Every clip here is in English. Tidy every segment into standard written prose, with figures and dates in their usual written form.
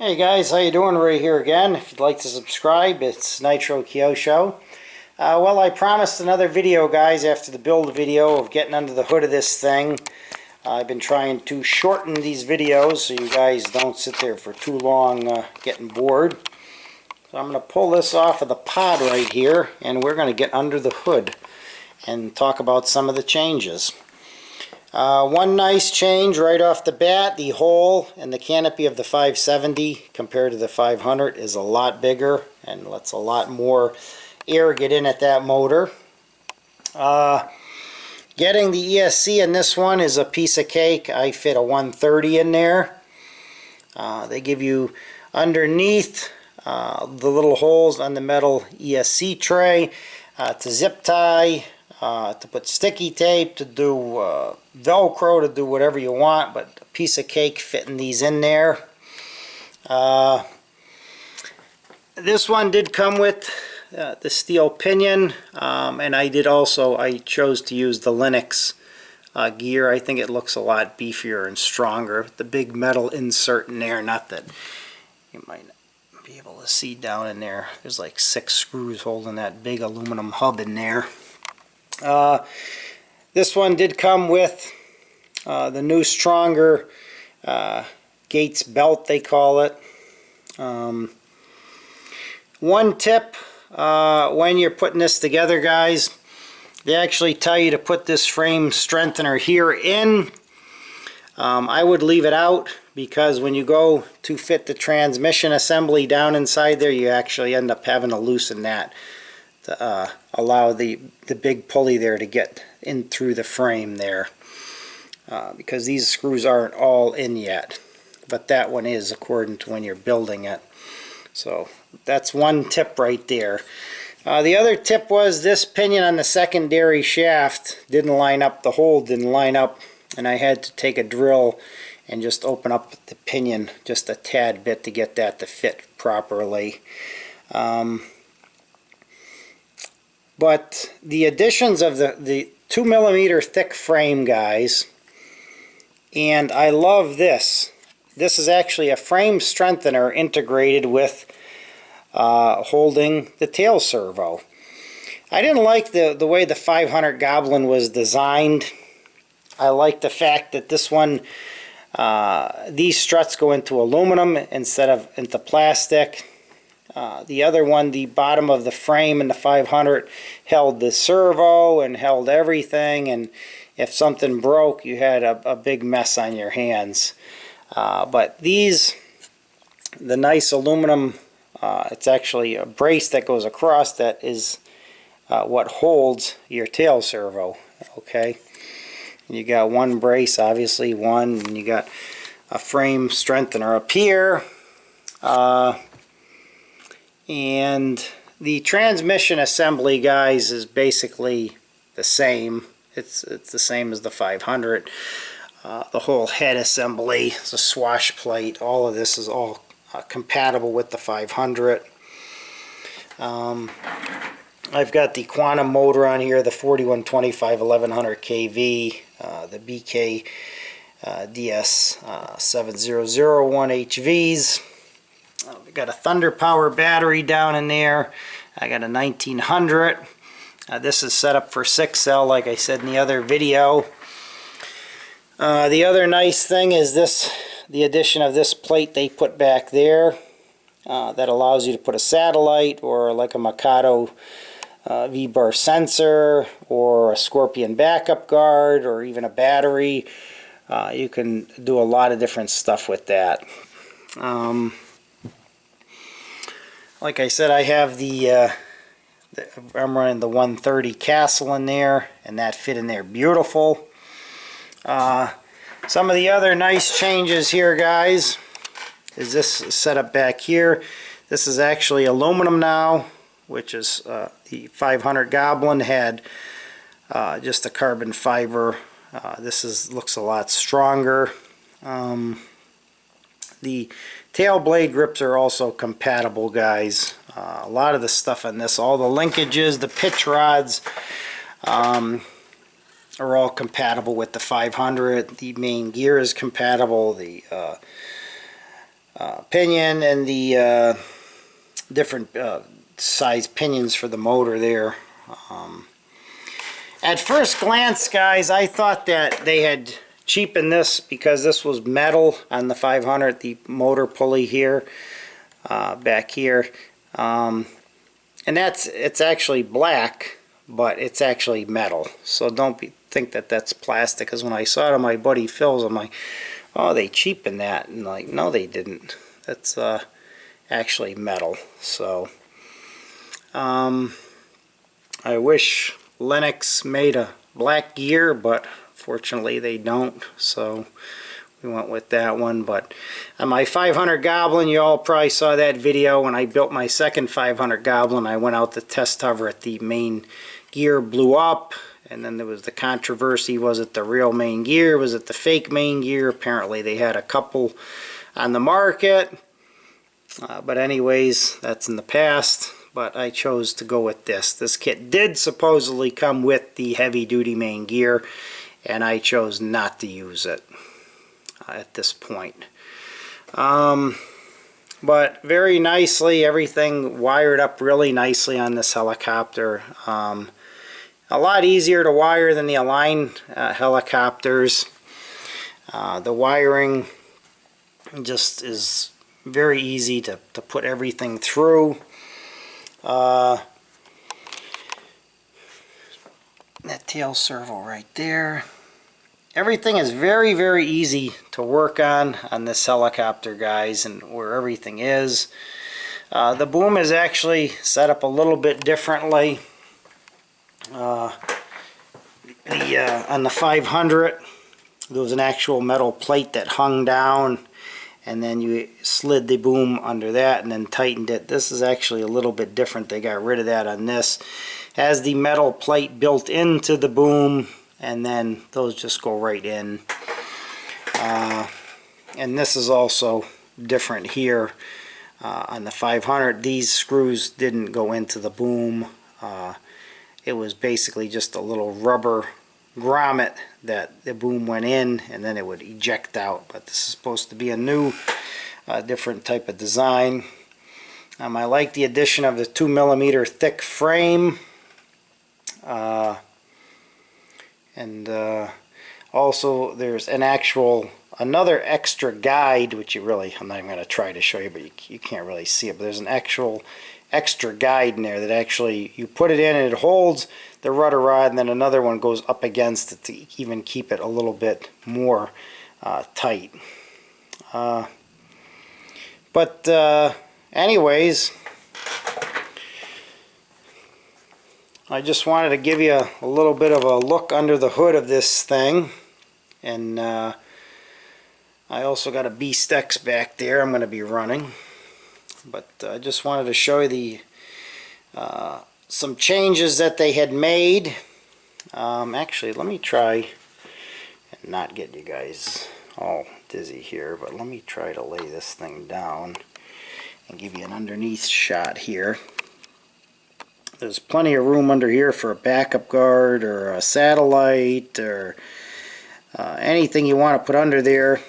Hey guys, how you doing? Right here again. If you'd like to subscribe, it's Nitro Kyosho. Well, I promised another video, guys, after the build video of getting under the hood of this thing. I've been trying to shorten these videos so you guys don't sit there for too long getting bored. So I'm going to pull this off of the pod right here, and we're going to get under the hood and talk about some of the changes. One nice change right off the bat, the hole in the canopy of the 570 compared to the 500 is a lot bigger and lets a lot more air get in at that motor. Getting the ESC in this one is a piece of cake. I fit a 130 in there. They give you underneath the little holes on the metal Esc Tray to zip tie, to put sticky tape, to do Velcro, to do whatever you want, but a piece of cake fitting these in there. This one did come with the steel pinion, and I chose to use the Linux gear. I think it looks a lot beefier and stronger. The big metal insert in there, not that you might be able to see down in there. There's like 6 screws holding that big aluminum hub in there. This one did come with the new stronger Gates belt, they call it. One tip when you're putting this together, guys, they actually tell you to put this frame strengthener here in. I would leave it out because when you go to fit the transmission assembly down inside there, you actually end up having to loosen that to allow the big pulley there to get in through the frame there, because these screws aren't all in yet, but that one is according to when you're building it. So that's one tip right there. The other tip was this pinion on the secondary shaft didn't line up, the hole didn't line up, and I had to take a drill and just open up the pinion just a tad bit to get that to fit properly. But the additions of the 2mm thick frame, guys, and I love this. This is actually a frame strengthener integrated with holding the tail servo. I didn't like the way the 500 Goblin was designed. I like the fact that this one, these struts go into aluminum instead of into plastic. The other one, the bottom of the frame in the 500 held the servo and held everything, and if something broke, you had a big mess on your hands. But these, the nice aluminum, it's actually a brace that goes across that is what holds your tail servo. Okay, and you got one brace, obviously one, and you got a frame strengthener up here. And the transmission assembly, guys, is basically the same. It's the same as the 500. The whole head assembly, the swash plate, all of this is all compatible with the 500. I've got the quantum motor on here, the 4125 1100 kV, the BK DS 7001 HVs. We got a Thunder Power battery down in there. I got a 1900. This is set up for 6L, like I said in the other video. The other nice thing is this, the addition of this plate they put back there that allows you to put a satellite or like a Mikado V-bar sensor or a Scorpion backup guard or even a battery. You can do a lot of different stuff with that. Like I said, I have I'm running the 130 Castle in there, and that fit in there beautiful. Some of the other nice changes here, guys, is this setup back here. This is actually aluminum now, which is the 500 Goblin had just a carbon fiber. This looks a lot stronger. The tail blade grips are also compatible, guys. A lot of the stuff on this, all the linkages, the pitch rods, are all compatible with the 500. The main gear is compatible. The pinion and the different size pinions for the motor there. At first glance, guys, I thought that they had cheapened this because this was metal on the 500, the motor pulley here, back here. And it's actually black, but it's actually metal. So don't think that that's plastic, because when I saw it on my buddy Phil's, I'm like, oh, they cheapened that. And like, no, they didn't. That's actually metal. So I wish Lennox made a black gear, but fortunately they don't, so we went with that one. But on my 500 Goblin, you all probably saw that video when I built my second 500 Goblin. I went out to test hover it. The main gear blew up, and then there was the controversy. Was it the real main gear? Was it the fake main gear? Apparently they had a couple on the market, but anyways, that's in the past. But I chose to go with this. This kit did supposedly come with the heavy-duty main gear, and I chose not to use it at this point. But very nicely, everything wired up really nicely on this helicopter. A lot easier to wire than the Align helicopters. The wiring just is very easy to put everything through. That tail servo right there. Everything is very, very easy to work on this helicopter, guys, and where everything is. The boom is actually set up a little bit differently. On the 500, there was an actual metal plate that hung down, and then you slid the boom under that and then tightened it. This is actually a little bit different. They got rid of that on this. Has the metal plate built into the boom, and then those just go right in. And this is also different here. On the 500, these screws didn't go into the boom. It was basically just a little rubber grommet that the boom went in, and then it would eject out. But this is supposed to be a new different type of design. I like the addition of the 2mm thick frame, and also there's an another extra guide, which I'm not even going to try to show you, but you can't really see it, but there's an actual extra guide in there that actually you put it in and it holds the rudder rod, and then another one goes up against it to even keep it a little bit more tight. But anyways, I just wanted to give you a little bit of a look under the hood of this thing. And I also got a Beast X back there I'm going to be running. But I just wanted to show you the some changes that they had made. Actually, let me try and not get you guys all dizzy here, but let me try to lay this thing down and give you an underneath shot here. There's plenty of room under here for a backup guard or a satellite or anything you want to put under there.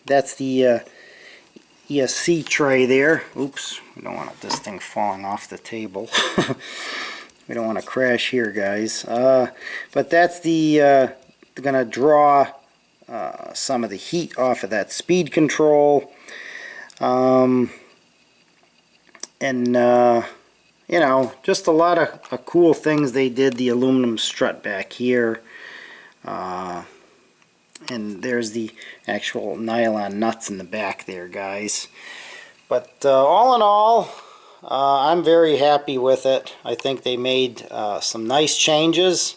That's the Esc Tray there. Oops, we don't want this thing falling off the table. We don't want to crash here, guys. But that's the gonna draw some of the heat off of that speed control. And you know, just a lot of cool things they did. The aluminum strut back here. And there's the actual nylon nuts in the back there, guys. But all in all, I'm very happy with it. I think they made some nice changes,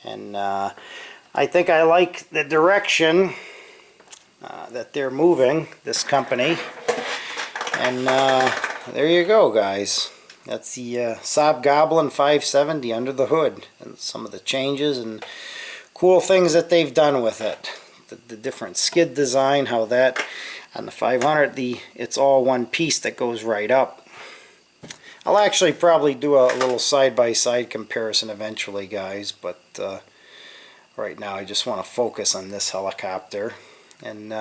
and I think I like the direction that they're moving, this company. And there you go, guys. That's the Saab Goblin 570 under the hood, and some of the changes and cool things that they've done with it. The different skid design, how that on the 500, it's all one piece that goes right up. I'll actually probably do a little side-by-side comparison eventually, guys, but right now I just want to focus on this helicopter. And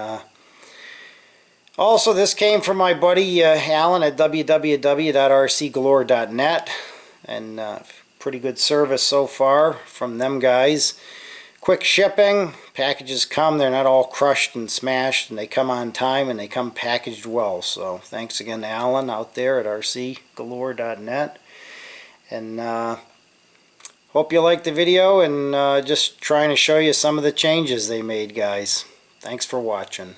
Also, this came from my buddy Alan at www.rcgalore.net, and pretty good service so far from them guys. Quick shipping, packages come, they're not all crushed and smashed, and they come on time and they come packaged well. So thanks again to Alan out there at rcgalore.net, and hope you liked the video, and just trying to show you some of the changes they made, guys. Thanks for watching.